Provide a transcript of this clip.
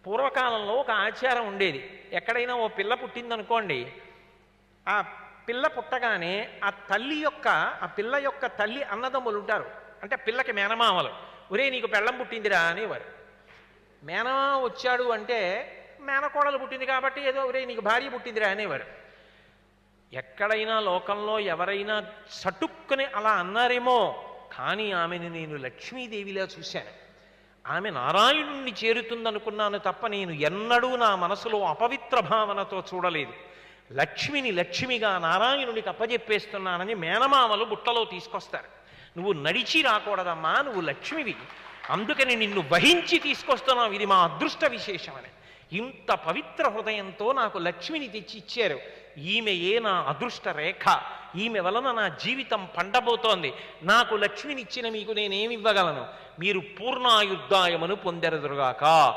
పూర్వకాలంలో ఒక ఆచారం ఉండేది. ఎక్కడైనా ఓ పిల్ల పుట్టిందనుకోండి, ఆ పిల్ల పుట్టగానే ఆ పిల్ల యొక్క తల్లి అన్నదమ్ములు ఉంటారు, అంటే పిల్లకి మేనమామలు. ఒరే నీకు పెళ్ళం పుట్టిందిరా అనేవారు. మేనమామ వచ్చాడు అంటే మేనకోడలు పుట్టింది కాబట్టి ఏదో ఒరే నీకు భార్య పుట్టిందిరా అనేవారు. ఎక్కడైనా లోకంలో ఎవరైనా చటుక్కుని అలా అన్నారేమో, కానీ ఆమెను నేను లక్ష్మీదేవిలా చూశాను. ఆమె నారాయణుణ్ణి చేరుతుందనుకున్నాను తప్ప నేను ఎన్నడూ నా మనసులో అపవిత్ర భావనతో చూడలేదు. లక్ష్మిగా నారాయణునికి అప్పజెప్పేస్తున్నానని మేనమామలు బుట్టలో తీసుకొస్తారు. నువ్వు నడిచి రాకూడదమ్మా, నువ్వు లక్ష్మివి, అందుకని నిన్ను వహించి తీసుకొస్తున్నావు, ఇది మా అదృష్ట విశేషమని. ఇంత పవిత్ర హృదయంతో నాకు లక్ష్మిని తెచ్చి ఇచ్చారు. ఈమెయే నా అదృష్ట రేఖ, ఈమె వలన నా జీవితం పండబోతోంది. నాకు లక్ష్మినిచ్చిన మీకు నేనేమివ్వగలను? మీరు పూర్ణాయుర్దాయమును పొందెదరుగాక.